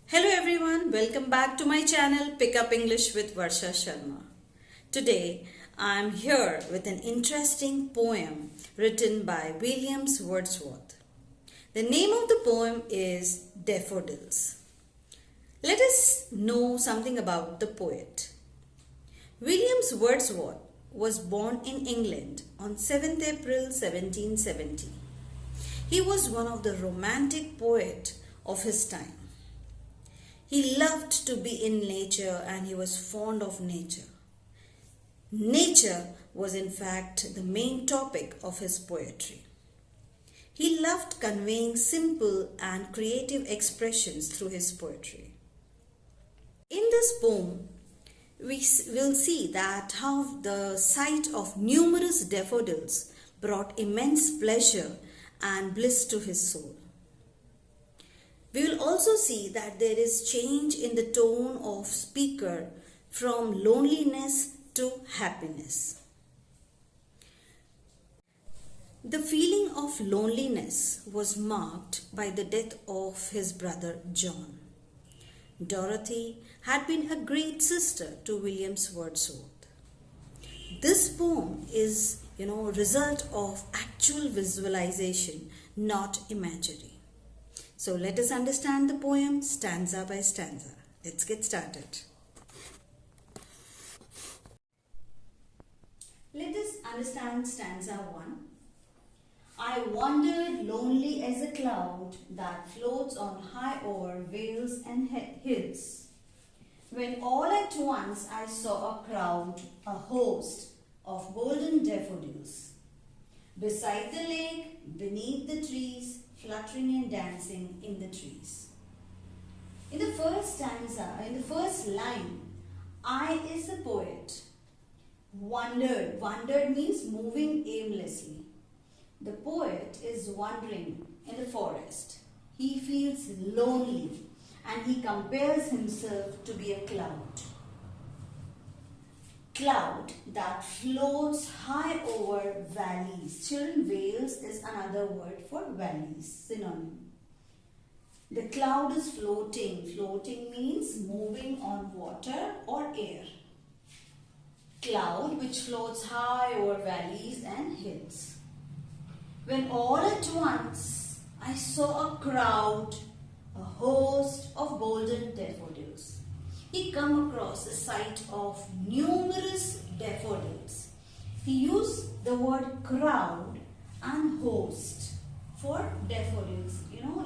Hello everyone, welcome back to my channel Pick Up English with Varsha Sharma. Today I am here with an interesting poem written by Wordsworth. The name of the poem is Daffodils. Let us know something about the poet. Wordsworth was born in England on 7th April 1770. He was one of the romantic poets of his time. He loved to be in nature and he was fond of nature. Nature was in fact the main topic of his poetry. He loved conveying simple and creative expressions through his poetry. In this poem, we will see that how the sight of numerous daffodils brought immense pleasure and bliss to his soul. We will also see that there is change in the tone of speaker from loneliness to happiness. The feeling of loneliness was marked by the death of his brother John. Dorothy had been a great sister to Wordsworth. This poem is, a result of actual visualization, not imagery. So let us understand the poem stanza by stanza. Let's get started. Let us understand stanza 1. I wandered lonely as a cloud that floats on high o'er vales and hills, when all at once I saw a crowd, a host of golden daffodils. Beside the lake, beneath the trees, fluttering and dancing in the trees. In the first stanza, in the first line, I is the poet. Wandered. Wandered means moving aimlessly. The poet is wandering in the forest. He feels lonely and he compares himself to be a cloud. Cloud that floats high over valleys. Children, vales is another word for valleys, synonym. The cloud is floating. Floating means moving on water or air. Cloud which floats high over valleys and hills. When all at once I saw a crowd, a host of golden daffodils. He come across a sight of numerous daffodils. He used the word crowd and host for daffodils.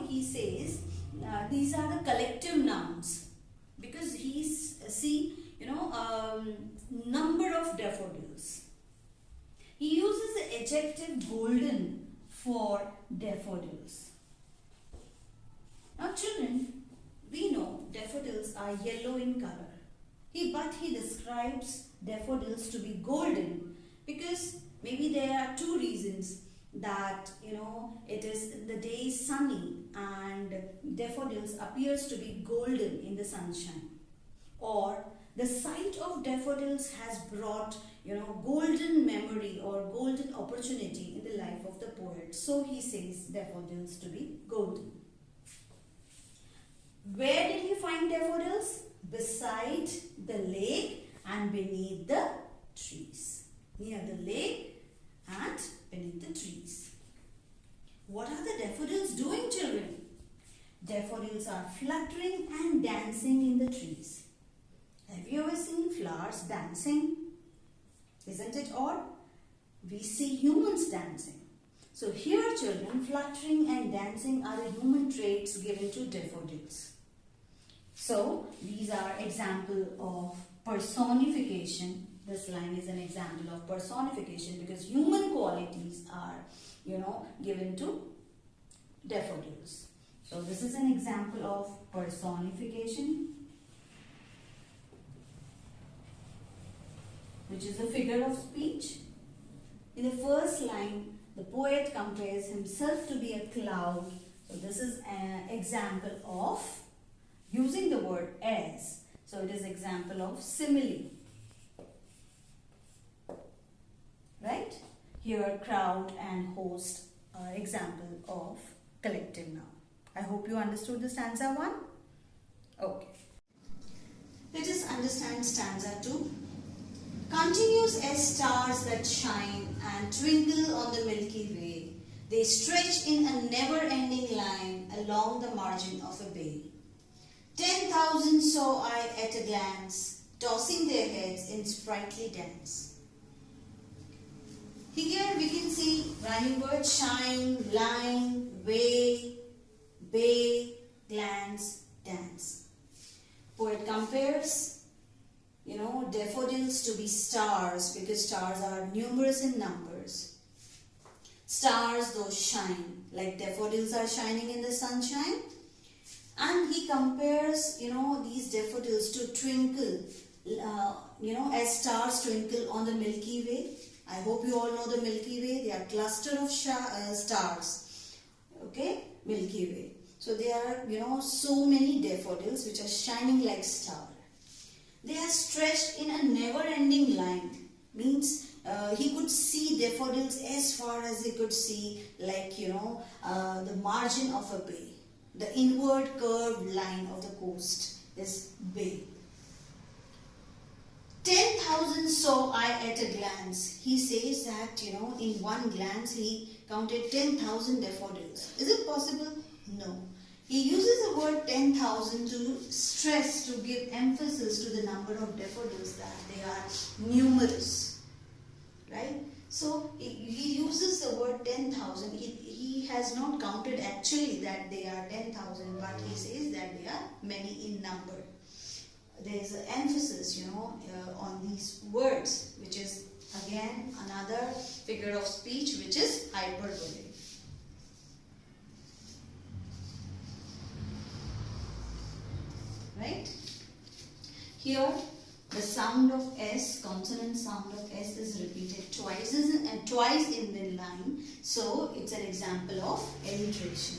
He says these are the collective nouns because he's number of daffodils. He uses the adjective golden for daffodils. Now children, we know daffodils are yellow in color. But he describes daffodils to be golden because maybe there are two reasons that it is the day is sunny and daffodils appears to be golden in the sunshine, or the sight of daffodils has brought golden memory or golden opportunity in the life of the poet. So he says daffodils to be golden. Where did he find daffodils? Beside the lake and beneath the trees. Near the lake and beneath the trees. What are the daffodils doing, children? Daffodils are fluttering and dancing in the trees. Have you ever seen flowers dancing? Isn't it odd? We see humans dancing. So here, children, fluttering and dancing are the human traits given to daffodils. So these are example of personification. This line is an example of personification because human qualities are, given to daffodils. So this is an example of personification, which is a figure of speech. In the first line, the poet compares himself to be a cloud. So this is an example of using the word as. So it is example of simile. Right? Here crowd and host are example of collective noun. I hope you understood the stanza 1. Okay. Let us understand stanza 2. Continuous as stars that shine and twinkle on the Milky Way, they stretch in a never-ending line along the margin of a bay. 10,000 saw I at a glance, tossing their heads in sprightly dance. Here we can see rhyming words: shine, line, way, bay, glance, dance. Poet compares, daffodils to be stars because stars are numerous in numbers. Stars, those shine, like daffodils are shining in the sunshine. And he compares, these daffodils to twinkle, as stars twinkle on the Milky Way. I hope you all know the Milky Way. They are cluster of stars. Okay, Milky Way. So there are, so many daffodils which are shining like stars. They are stretched in a never-ending line. Means he could see daffodils as far as he could see, like, the margin of a bay. The inward curved line of the coast is bay. 10,000 saw I at a glance. He says that, in one glance he counted 10,000 daffodils. Is it possible? No. He uses the word 10,000 to stress, to give emphasis to the number of daffodils, that they are numerous. Right? So he uses the word 10,000. He has not counted actually that they are 10,000, but he says that they are many in number. There is an emphasis, on these words, which is again another figure of speech, which is hyperbole. Right? Here, the sound of S, consonant sound of S, is repeated twice in the line. So, it's an example of alliteration.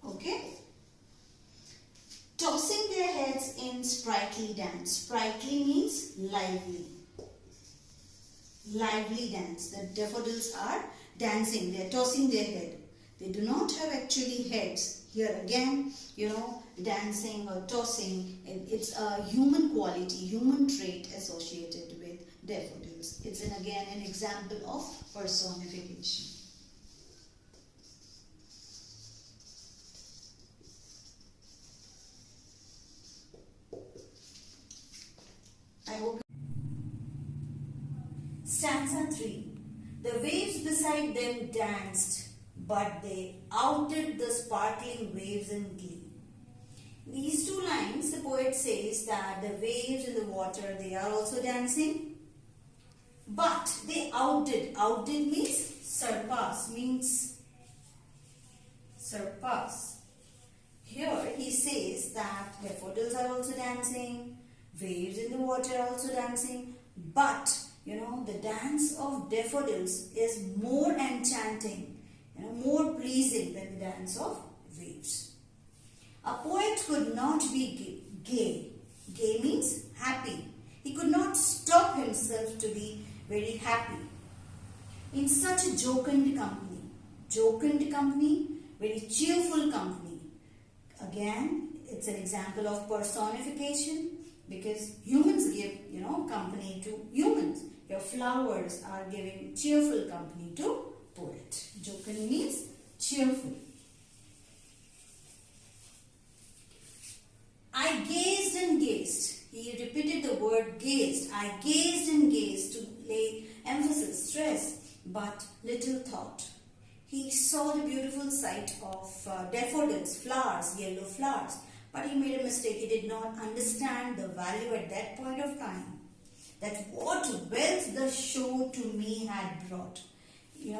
Okay? Tossing their heads in sprightly dance. Sprightly means lively. Lively dance. The daffodils are dancing. They are tossing their head. They do not have actually heads. Here again, dancing or tossing, it's a human quality, human trait associated with daffodils. It's again an example of personification. I hope. Stanza 3. The waves beside them danced, but they outed the sparkling waves in glee. These two lines, the poet says that the waves in the water, they are also dancing, but they outdid. Outdid means surpass, surpass. Here he says that daffodils are also dancing, waves in the water are also dancing, but the dance of daffodils is more enchanting, more pleasing than the dance of waves. A poet could not be gay. Gay means happy. He could not stop himself to be very happy in such a jocund company. Jocund company, very cheerful company. Again, it's an example of personification, because humans give, company to humans. Your flowers are giving cheerful company to poet. Jocund means cheerful. I gazed and gazed. He repeated the word gazed. I gazed and gazed to lay emphasis, stress, but little thought. He saw the beautiful sight of daffodils, flowers, yellow flowers. But he made a mistake. He did not understand the value at that point of time. That what wealth the show to me had brought. He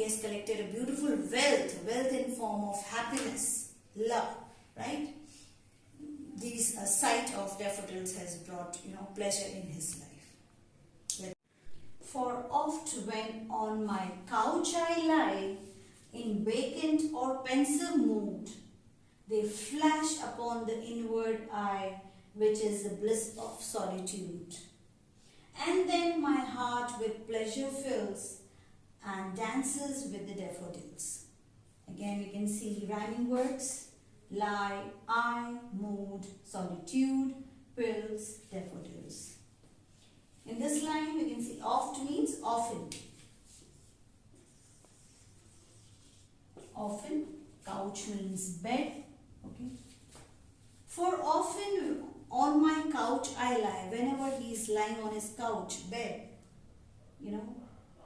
has collected a beautiful wealth in form of happiness, love, right? This sight of daffodils has brought, pleasure in his life. For oft when on my couch I lie, in vacant or pensive mood, they flash upon the inward eye, which is the bliss of solitude. And then my heart with pleasure fills and dances with the daffodils. Again, we can see rhyming words. Lie, eye, mood, solitude, pills, daffodils. In this line, we can see oft means often. Often, couch means bed. Okay. For often on my couch I lie. Whenever he is lying on his couch, bed,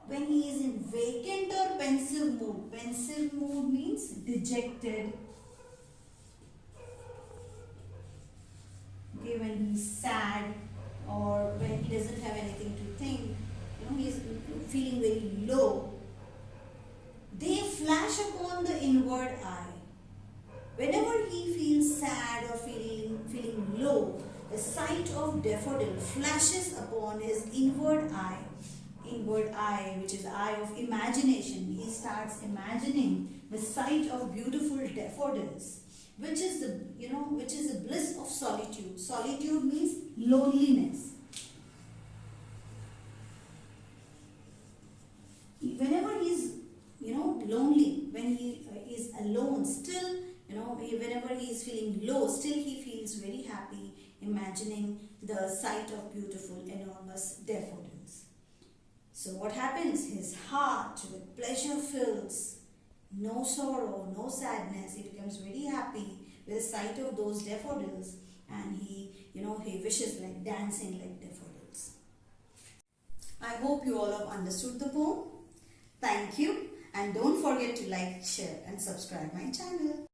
when he is in vacant or pensive mood. Pensive mood means dejected. Okay, when he is sad or when he doesn't have anything to think, he is feeling very low. They flash upon the inward eye. Whenever he feels sad or feeling low, the sight of daffodil flashes upon his inward eye. Inward eye, which is eye of imagination. He starts imagining the sight of beautiful daffodils, which is the bliss of solitude. Solitude means loneliness. Whenever he is lonely, when he is alone, still, whenever he is feeling low, still he feels very happy imagining the sight of beautiful, enormous daffodils. So what happens? His heart with pleasure fills, no sorrow, no sadness. He becomes very happy with the sight of those daffodils, and he wishes like dancing like daffodils. I hope you all have understood the poem. Thank you, and don't forget to like, share and subscribe my channel.